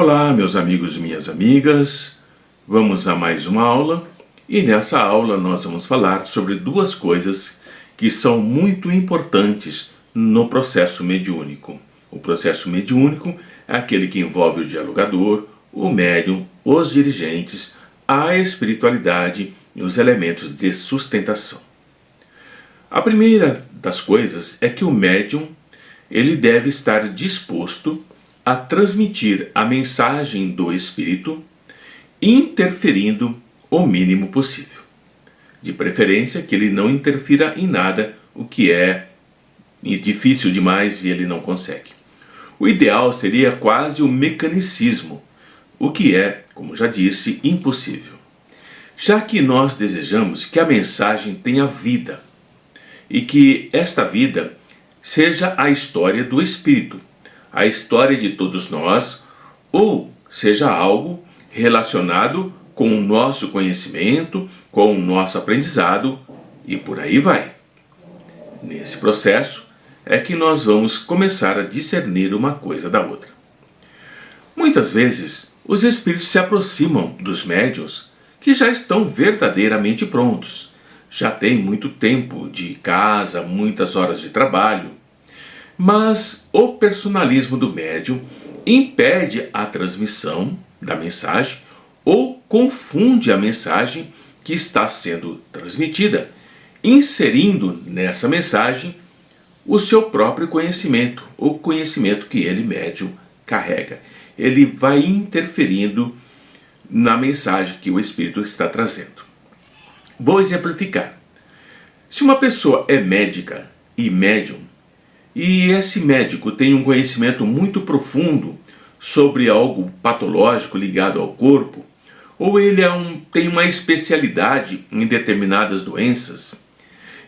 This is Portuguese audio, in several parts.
Olá, meus amigos e minhas amigas, vamos a mais uma aula e nessa aula nós vamos falar sobre duas coisas que são muito importantes no processo mediúnico. O processo mediúnico é aquele que envolve o dialogador, o médium, os dirigentes, a espiritualidade e os elementos de sustentação. A primeira das coisas é que o médium ele deve estar disposto a transmitir a mensagem do Espírito, interferindo o mínimo possível. De preferência que ele não interfira em nada, o que é difícil demais e ele não consegue. O ideal seria quase o mecanicismo, o que é, como já disse, impossível. Já que nós desejamos que a mensagem tenha vida, e que esta vida seja a história do Espírito, a história de todos nós, ou seja algo relacionado com o nosso conhecimento, com o nosso aprendizado e por aí vai. Nesse processo é que nós vamos começar a discernir uma coisa da outra. Muitas vezes os espíritos se aproximam dos médiuns que já estão verdadeiramente prontos, já têm muito tempo de casa, muitas horas de trabalho, mas o personalismo do médium impede a transmissão da mensagem ou confunde a mensagem que está sendo transmitida, inserindo nessa mensagem o seu próprio conhecimento, o conhecimento que ele, médium, carrega. Ele vai interferindo na mensagem que o Espírito está trazendo. Vou exemplificar. Se uma pessoa é médica e médium, e esse médico tem um conhecimento muito profundo sobre algo patológico ligado ao corpo, ou ele tem uma especialidade em determinadas doenças,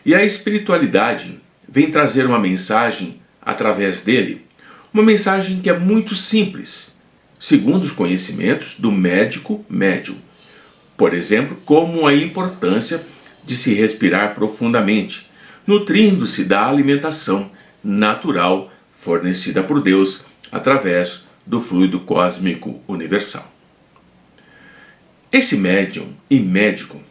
e a espiritualidade vem trazer uma mensagem através dele, uma mensagem que é muito simples, segundo os conhecimentos do médico médium. Por exemplo, como a importância de se respirar profundamente, nutrindo-se da alimentação natural fornecida por Deus através do fluido cósmico universal. Esse médium e médico,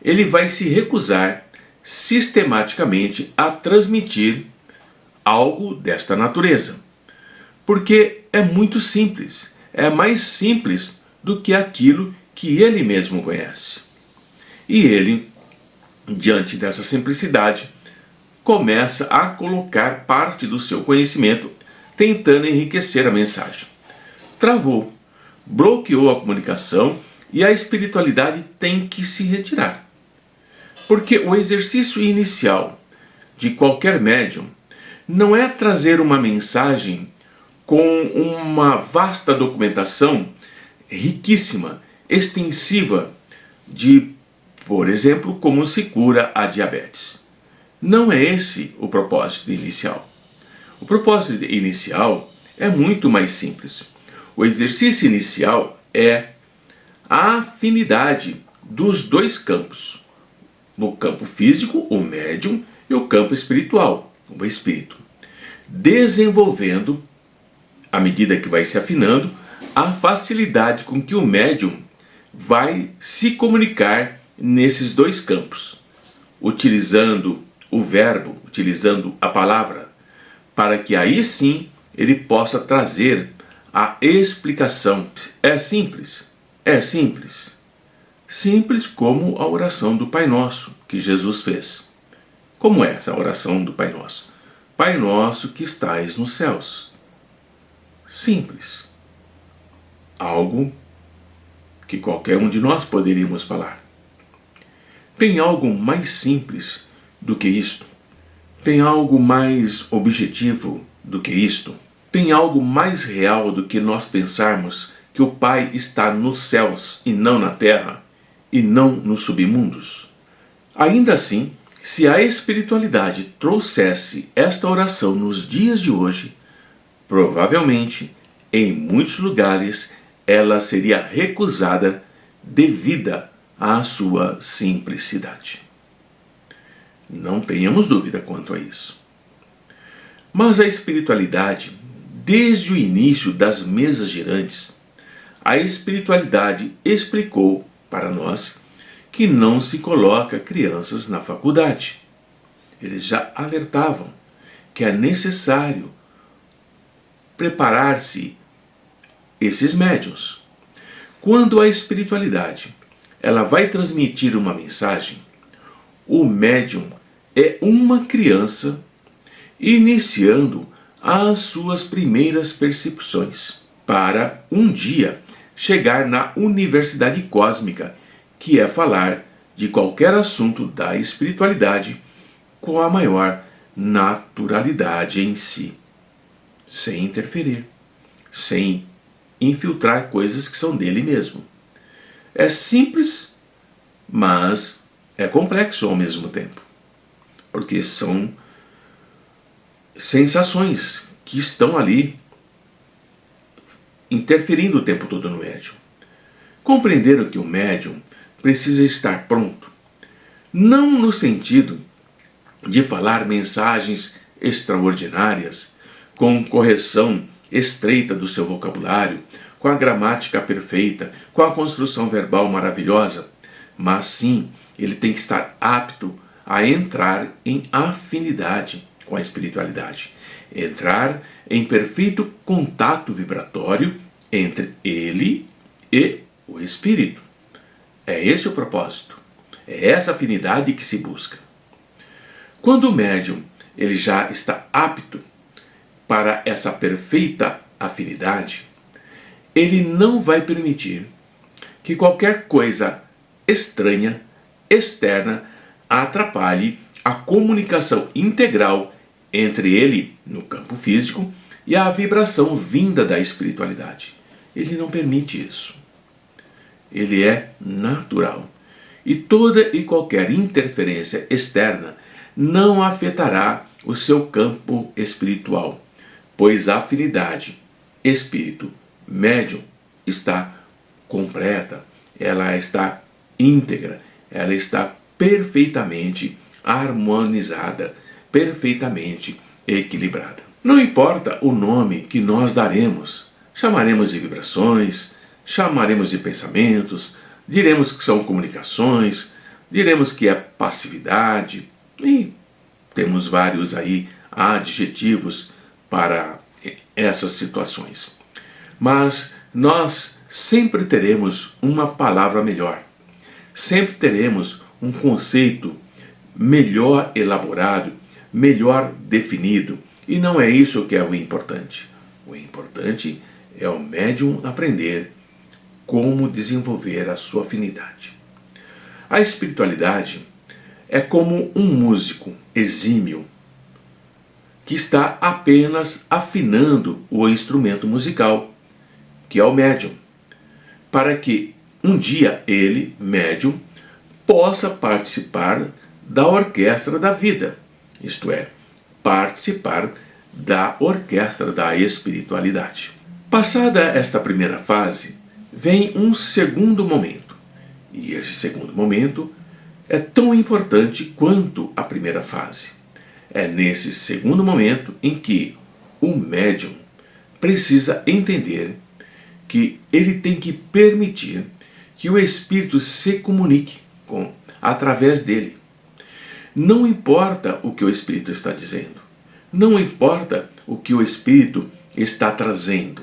ele vai se recusar sistematicamente a transmitir algo desta natureza, porque é muito simples, é mais simples do que aquilo que ele mesmo conhece. E ele, diante dessa simplicidade, começa a colocar parte do seu conhecimento tentando enriquecer a mensagem. Travou, bloqueou a comunicação e a espiritualidade tem que se retirar. Porque o exercício inicial de qualquer médium não é trazer uma mensagem com uma vasta documentação riquíssima, extensiva, de, por exemplo, como se cura a diabetes. Não é esse o propósito inicial. O propósito inicial é muito mais simples. O exercício inicial é a afinidade dos dois campos. No campo físico, o médium, e o campo espiritual, o espírito. Desenvolvendo, à medida que vai se afinando, a facilidade com que o médium vai se comunicar nesses dois campos, utilizando o verbo, utilizando a palavra, para que aí sim ele possa trazer a explicação. É simples, é simples. Simples como a oração do Pai Nosso que Jesus fez. Como é essa oração do Pai Nosso? Pai Nosso que estais nos céus. Simples. Algo que qualquer um de nós poderíamos falar. Tem algo mais simples do que isto? Tem algo mais objetivo do que isto? Tem algo mais real do que nós pensarmos que o Pai está nos céus e não na terra, e não nos submundos? Ainda assim, se a espiritualidade trouxesse esta oração nos dias de hoje, provavelmente, em muitos lugares, ela seria recusada devido à sua simplicidade. Não tenhamos dúvida quanto a isso. Mas a espiritualidade, desde o início das mesas girantes, A espiritualidade explicou para nós que não se coloca crianças na faculdade. Eles já alertavam que é necessário preparar-se esses médiuns. Quando a espiritualidade ela vai transmitir uma mensagem, o médium é uma criança iniciando as suas primeiras percepções, para um dia chegar na universidade cósmica, que é falar de qualquer assunto da espiritualidade com a maior naturalidade em si, sem interferir, sem infiltrar coisas que são dele mesmo. É simples, mas é complexo ao mesmo tempo, porque são sensações que estão ali interferindo o tempo todo no médium. Compreenderam que o médium precisa estar pronto, não no sentido de falar mensagens extraordinárias, com correção estreita do seu vocabulário, com a gramática perfeita, com a construção verbal maravilhosa, mas sim, ele tem que estar apto a entrar em afinidade com a espiritualidade, entrar em perfeito contato vibratório entre ele e o espírito. É esse o propósito, é essa afinidade que se busca. Quando o médium ele já está apto para essa perfeita afinidade, ele não vai permitir que qualquer coisa estranha, externa, atrapalhe a comunicação integral entre ele, no campo físico, e a vibração vinda da espiritualidade. Ele não permite isso. Ele é natural. E toda e qualquer interferência externa não afetará o seu campo espiritual, pois a afinidade espírito-médium está completa, ela está íntegra, ela está perfeitamente harmonizada, perfeitamente equilibrada. Não importa o nome que nós daremos, chamaremos de vibrações, chamaremos de pensamentos, diremos que são comunicações, diremos que é passividade, e temos vários aí adjetivos para essas situações. Mas nós sempre teremos uma palavra melhor, sempre teremos um conceito melhor elaborado, melhor definido, e não é isso que é o importante. O importante é o médium aprender como desenvolver a sua afinidade. A espiritualidade é como um músico exímio que está apenas afinando o instrumento musical, que é o médium, para que um dia ele, médium, possa participar da orquestra da vida, isto é, participar da orquestra da espiritualidade. Passada esta primeira fase, vem um segundo momento, e esse segundo momento é tão importante quanto a primeira fase. É nesse segundo momento em que o médium precisa entender que ele tem que permitir que o espírito se comunique através dele. Não importa o que o espírito está dizendo, não importa o que o espírito está trazendo.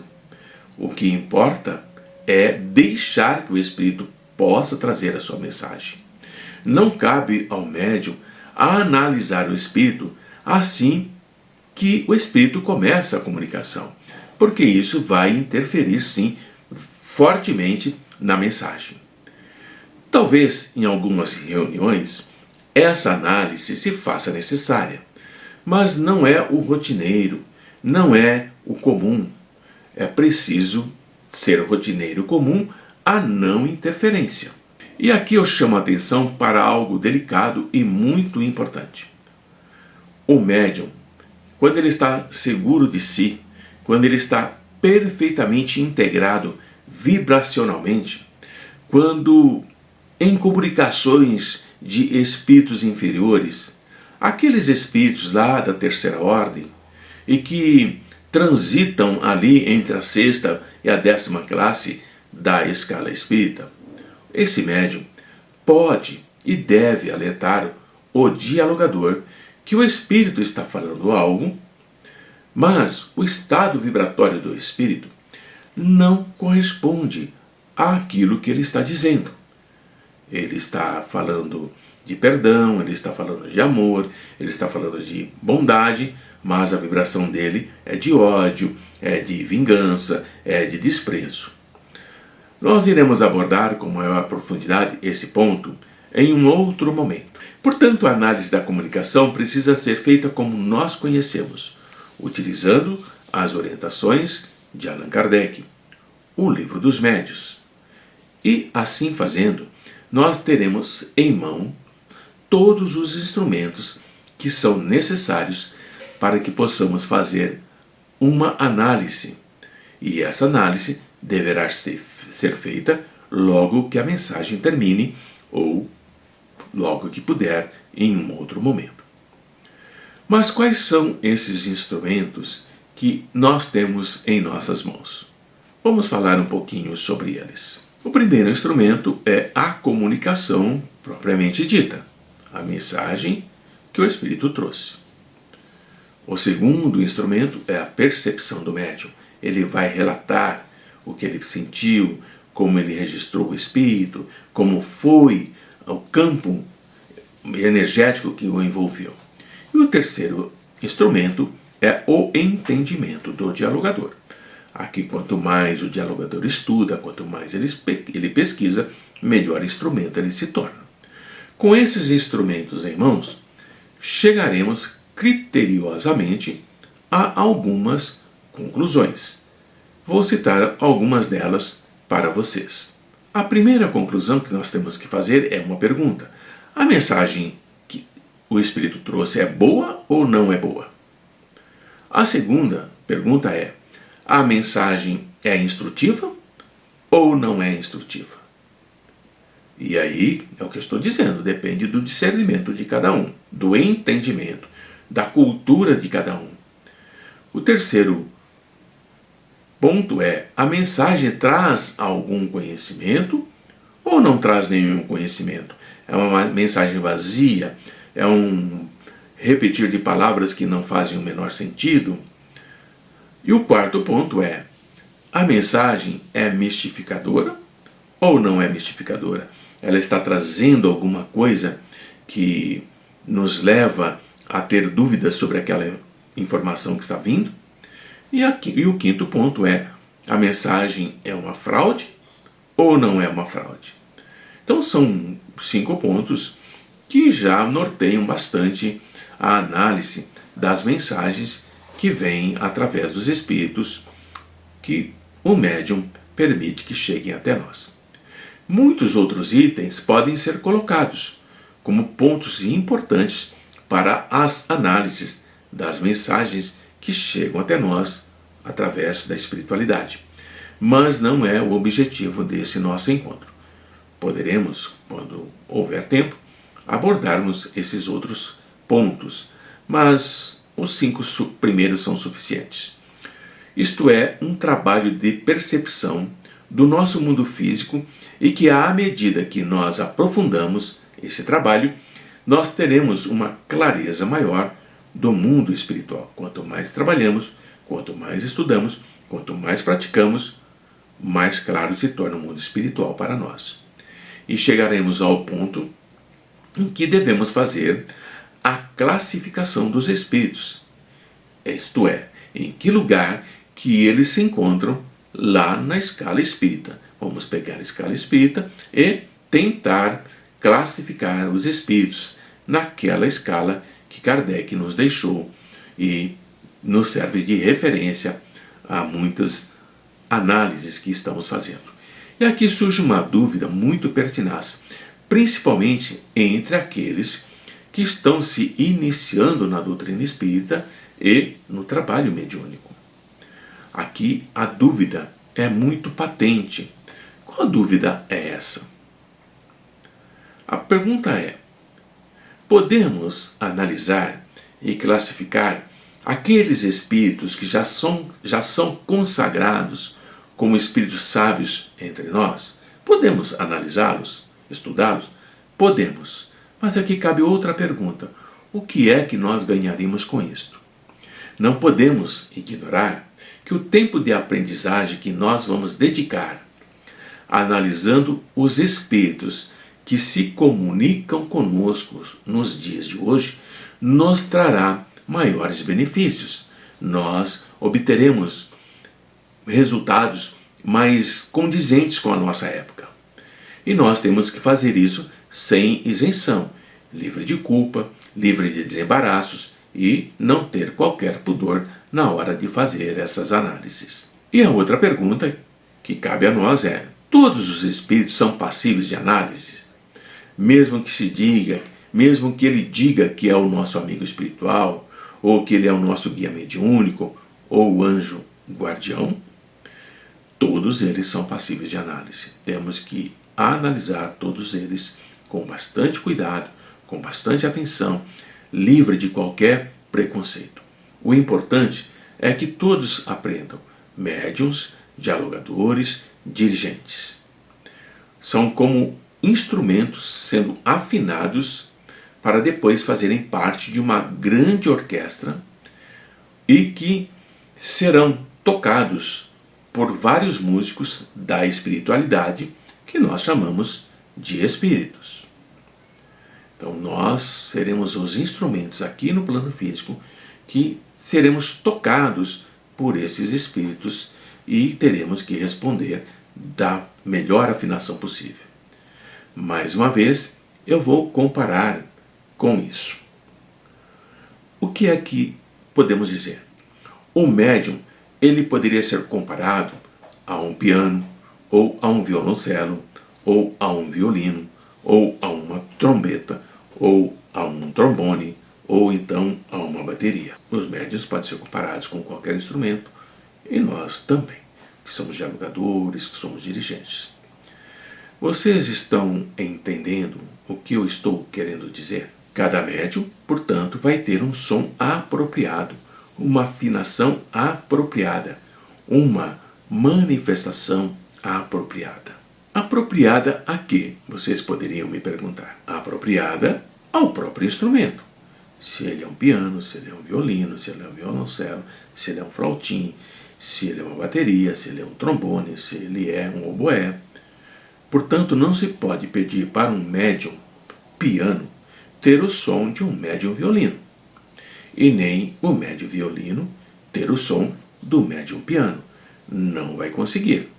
O que importa é deixar que o espírito possa trazer a sua mensagem. Não cabe ao médium analisar o espírito assim que o espírito começa a comunicação, porque isso vai interferir sim fortemente na mensagem. Talvez em algumas reuniões essa análise se faça necessária, mas não é o rotineiro, não é o comum. É preciso ser rotineiro comum a não interferência. E aqui eu chamo a atenção para algo delicado e muito importante. O médium, quando ele está seguro de si, quando ele está perfeitamente integrado vibracionalmente, quando em comunicações de espíritos inferiores, aqueles espíritos lá da terceira ordem, e que transitam ali entre a sexta e a 10ª classe da escala espírita. Esse médium pode e deve alertar o dialogador que o espírito está falando algo, mas o estado vibratório do espírito não corresponde àquilo que ele está dizendo. Ele está falando de perdão, ele está falando de amor, ele está falando de bondade, mas a vibração dele é de ódio, é de vingança, é de desprezo. Nós iremos abordar com maior profundidade esse ponto em um outro momento. Portanto, a análise da comunicação precisa ser feita como nós conhecemos, utilizando as orientações de Allan Kardec, o Livro dos Médiuns. E, assim fazendo, nós teremos em mão todos os instrumentos que são necessários para que possamos fazer uma análise. E essa análise deverá ser feita logo que a mensagem termine ou logo que puder em um outro momento. Mas quais são esses instrumentos que nós temos em nossas mãos? Vamos falar um pouquinho sobre eles. O primeiro instrumento é a comunicação propriamente dita, a mensagem que o Espírito trouxe. O segundo instrumento é a percepção do médium. Ele vai relatar o que ele sentiu, como ele registrou o Espírito, como foi o campo energético que o envolveu. E o terceiro instrumento é o entendimento do dialogador. Aqui, quanto mais o dialogador estuda, quanto mais ele pesquisa, melhor instrumento ele se torna. Com esses instrumentos em mãos, chegaremos criteriosamente a algumas conclusões. Vou citar algumas delas para vocês. A primeira conclusão que nós temos que fazer é uma pergunta. A mensagem que o Espírito trouxe é boa ou não é boa? A segunda pergunta é: a mensagem é instrutiva ou não é instrutiva? E aí, é o que eu estou dizendo, depende do discernimento de cada um, do entendimento, da cultura de cada um. O terceiro ponto é: a mensagem traz algum conhecimento ou não traz nenhum conhecimento? É uma mensagem vazia? É um repetir de palavras que não fazem o menor sentido? E o quarto ponto é: a mensagem é mistificadora ou não é mistificadora? Ela está trazendo alguma coisa que nos leva a ter dúvidas sobre aquela informação que está vindo? E o quinto ponto é: a mensagem é uma fraude ou não é uma fraude? Então são 5 pontos que já norteiam bastante a análise das mensagens que vêm através dos espíritos que o médium permite que cheguem até nós. Muitos outros itens podem ser colocados como pontos importantes para as análises das mensagens que chegam até nós através da espiritualidade. Mas não é o objetivo desse nosso encontro. Poderemos, quando houver tempo, abordarmos esses outros pontos, mas os 5 primeiros são suficientes. Isto é um trabalho de percepção do nosso mundo físico e que, à medida que nós aprofundamos esse trabalho, nós teremos uma clareza maior do mundo espiritual. Quanto mais trabalhamos, quanto mais estudamos, quanto mais praticamos, mais claro se torna o mundo espiritual para nós. E chegaremos ao ponto em que devemos fazer a classificação dos espíritos. Isto é, em que lugar que eles se encontram lá na escala espírita. Vamos pegar a escala espírita e tentar classificar os espíritos naquela escala que Kardec nos deixou e nos serve de referência a muitas análises que estamos fazendo. E aqui surge uma dúvida muito pertinaz, principalmente entre aqueles que estão se iniciando na doutrina espírita e no trabalho mediúnico. Aqui a dúvida é muito patente. Qual dúvida é essa? A pergunta é: podemos analisar e classificar aqueles espíritos que já são consagrados como espíritos sábios entre nós? Podemos analisá-los, estudá-los? Podemos. Mas aqui cabe outra pergunta. O que é que nós ganharíamos com isto? Não podemos ignorar que o tempo de aprendizagem que nós vamos dedicar analisando os espíritos que se comunicam conosco nos dias de hoje nos trará maiores benefícios. Nós obteremos resultados mais condizentes com a nossa época. E nós temos que fazer isso sem isenção, livre de culpa, livre de desembaraços e não ter qualquer pudor na hora de fazer essas análises. E a outra pergunta que cabe a nós é: todos os espíritos são passíveis de análise? Mesmo que ele diga que é o nosso amigo espiritual, ou que ele é o nosso guia mediúnico, ou o anjo guardião, todos eles são passíveis de análise. Temos que analisar todos eles com bastante cuidado, com bastante atenção, livre de qualquer preconceito. O importante é que todos aprendam, médiuns, dialogadores, dirigentes. São como instrumentos sendo afinados para depois fazerem parte de uma grande orquestra e que serão tocados por vários músicos da espiritualidade que nós chamamos de espíritos. Então nós seremos os instrumentos aqui no plano físico que seremos tocados por esses espíritos e teremos que responder da melhor afinação possível. Mais uma vez, eu vou comparar com isso. O que é que podemos dizer? O médium, ele poderia ser comparado a um piano, ou a um violoncelo, ou a um violino, ou a uma trombeta, ou a um trombone, ou então a uma bateria. Os médiuns podem ser comparados com qualquer instrumento, e nós também, que somos dialogadores, que somos dirigentes. Vocês estão entendendo o que eu estou querendo dizer? Cada médium, portanto, vai ter um som apropriado, uma afinação apropriada, uma manifestação apropriada. Apropriada a quê? Vocês poderiam me perguntar. Apropriada ao próprio instrumento. Se ele é um piano, se ele é um violino, se ele é um violoncelo, se ele é um flautim, se ele é uma bateria, se ele é um trombone, se ele é um oboé. Portanto, não se pode pedir para um médium piano ter o som de um médium violino, e nem o médium violino ter o som do médium piano. Não vai conseguir.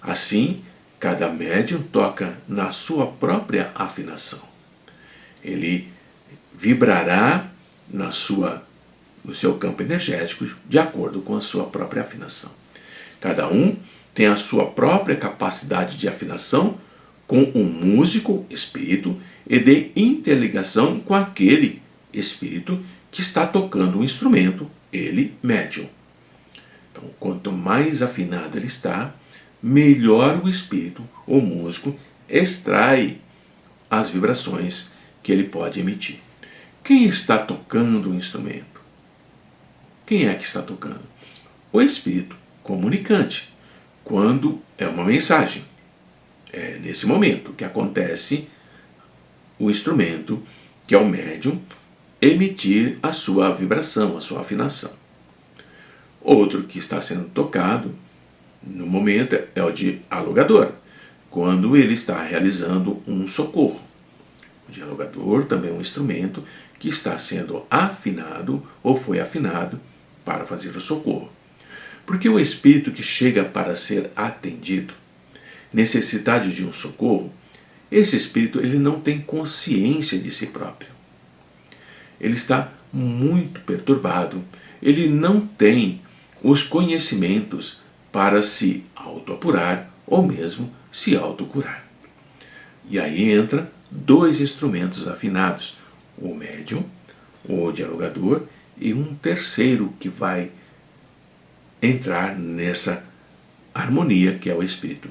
Assim, cada médium toca na sua própria afinação. Ele vibrará no seu campo energético de acordo com a sua própria afinação. Cada um tem a sua própria capacidade de afinação com um músico, espírito, e de interligação com aquele espírito que está tocando o instrumento, ele, médium. Então, quanto mais afinado ele está, melhor o espírito, o músico, extrai as vibrações que ele pode emitir. Quem está tocando o instrumento? Quem é que está tocando? O espírito comunicante. Quando é uma mensagem. É nesse momento que acontece o instrumento, que é o médium, emitir a sua vibração, a sua afinação. Outro que está sendo tocado no momento é o dialogador, quando ele está realizando um socorro. O dialogador também é um instrumento que está sendo afinado ou foi afinado para fazer o socorro. Porque o espírito que chega para ser atendido, necessidade de um socorro, esse espírito ele não tem consciência de si próprio. Ele está muito perturbado, ele não tem os conhecimentos para se autoapurar ou mesmo se autocurar. E aí entra dois instrumentos afinados, o médium, o dialogador e um terceiro que vai entrar nessa harmonia que é o espírito.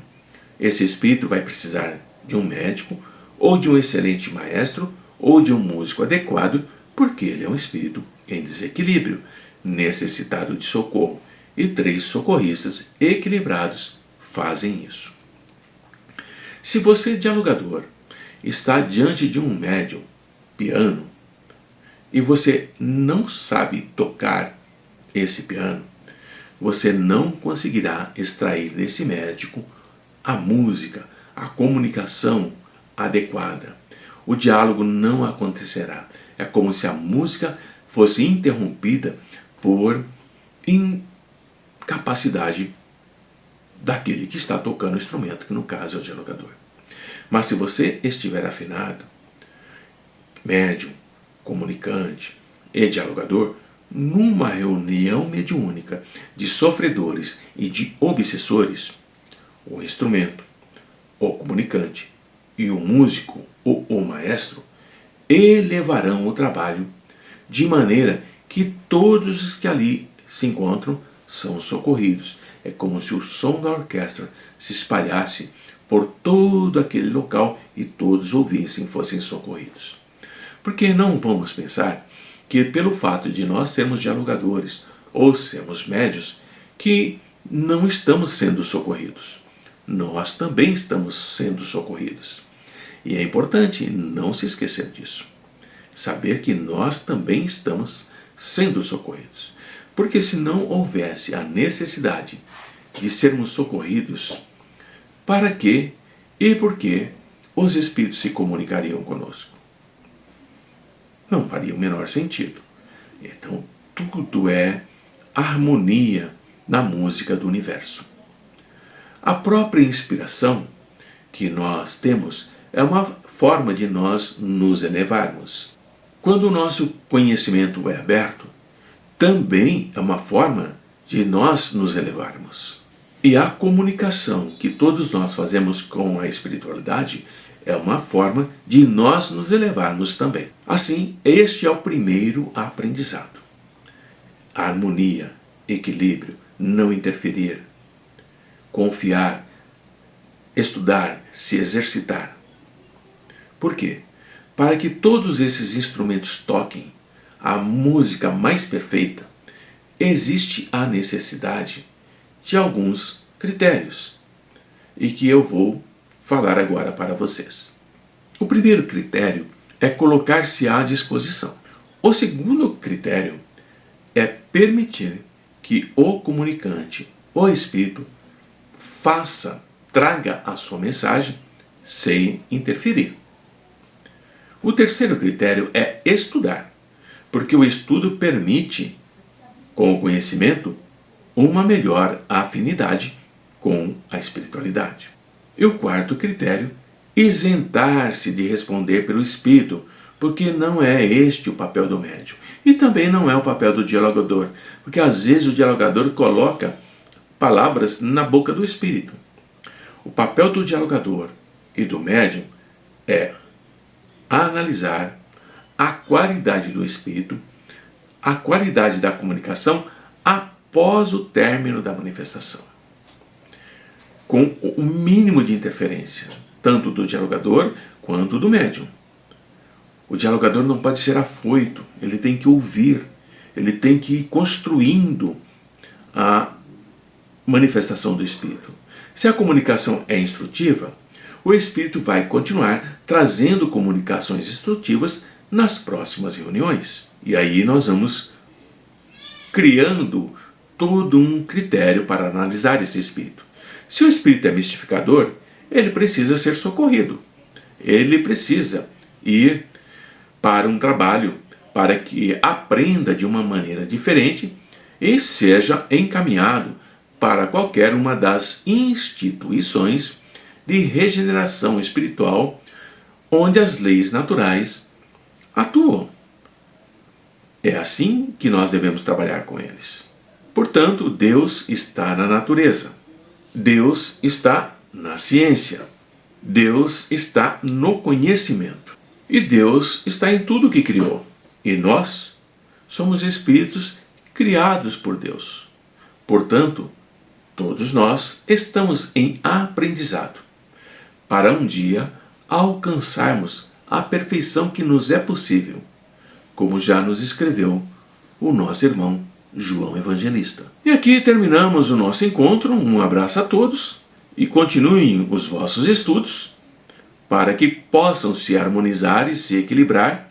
Esse espírito vai precisar de um médico, ou de um excelente maestro, ou de um músico adequado, porque ele é um espírito em desequilíbrio, necessitado de socorro. e 3 socorristas equilibrados fazem isso. Se você, dialogador, está diante de um médium, piano, e você não sabe tocar esse piano, você não conseguirá extrair desse médico a música, a comunicação adequada. O diálogo não acontecerá. É como se a música fosse interrompida por incapacidade daquele que está tocando o instrumento, que no caso é o dialogador. Mas se você estiver afinado, médium, comunicante e dialogador, numa reunião mediúnica de sofredores e de obsessores, o instrumento, o comunicante e o músico ou o maestro elevarão o trabalho de maneira que todos os que ali se encontram são socorridos. É como se o som da orquestra se espalhasse por todo aquele local e todos ouvissem e fossem socorridos. Porque não vamos pensar que pelo fato de nós sermos dialogadores ou sermos médios, que não estamos sendo socorridos. Nós também estamos sendo socorridos. E é importante não se esquecer disso. Saber que nós também estamos sendo socorridos. Porque se não houvesse a necessidade de sermos socorridos, para que e por que os espíritos se comunicariam conosco? Não faria o menor sentido. Então, tudo é harmonia na música do universo. A própria inspiração que nós temos é uma forma de nós nos elevarmos. Quando o nosso conhecimento é aberto, também é uma forma de nós nos elevarmos. E a comunicação que todos nós fazemos com a espiritualidade é uma forma de nós nos elevarmos também. Assim, este é o primeiro aprendizado. Harmonia, equilíbrio, não interferir, confiar, estudar, se exercitar. Por quê? Para que todos esses instrumentos toquem a música mais perfeita, existe a necessidade de alguns critérios e que eu vou falar agora para vocês. O primeiro critério é colocar-se à disposição. O segundo critério é permitir que o comunicante, o espírito, traga a sua mensagem sem interferir. O terceiro critério é estudar, porque o estudo permite, com o conhecimento, uma melhor afinidade com a espiritualidade. E o quarto critério, isentar-se de responder pelo espírito, porque não é este o papel do médium. E também não é o papel do dialogador, porque às vezes o dialogador coloca palavras na boca do espírito. O papel do dialogador e do médium é analisar a qualidade do espírito, a qualidade da comunicação após o término da manifestação, com o mínimo de interferência, tanto do dialogador quanto do médium. O dialogador não pode ser afoito, ele tem que ouvir, ele tem que ir construindo a manifestação do espírito. Se a comunicação é instrutiva, o espírito vai continuar trazendo comunicações instrutivas nas próximas reuniões. E aí nós vamos criando todo um critério para analisar esse espírito. Se o espírito é mistificador, ele precisa ser socorrido. Ele precisa ir para um trabalho para que aprenda de uma maneira diferente e seja encaminhado para qualquer uma das instituições de regeneração espiritual onde as leis naturais atuam. É assim que nós devemos trabalhar com eles. Portanto, Deus está na natureza. Deus está na ciência. Deus está no conhecimento. E Deus está em tudo que criou. E nós somos espíritos criados por Deus. Portanto, todos nós estamos em aprendizado para um dia alcançarmos a perfeição que nos é possível, como já nos escreveu o nosso irmão João Evangelista. E aqui terminamos o nosso encontro. Um abraço a todos e continuem os vossos estudos para que possam se harmonizar e se equilibrar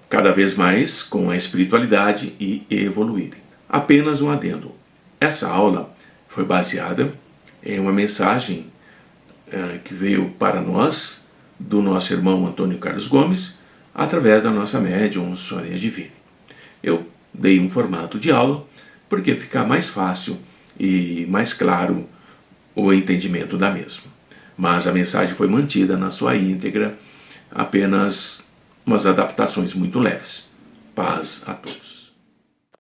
cada vez mais com a espiritualidade e evoluírem. Apenas um adendo. Essa aula foi baseada em uma mensagem que veio para nós do nosso irmão Antônio Carlos Gomes através da nossa médium Sônia Divine. Eu dei um formato de aula porque fica mais fácil e mais claro o entendimento da mesma. Mas a mensagem foi mantida na sua íntegra, apenas umas adaptações muito leves. Paz a todos.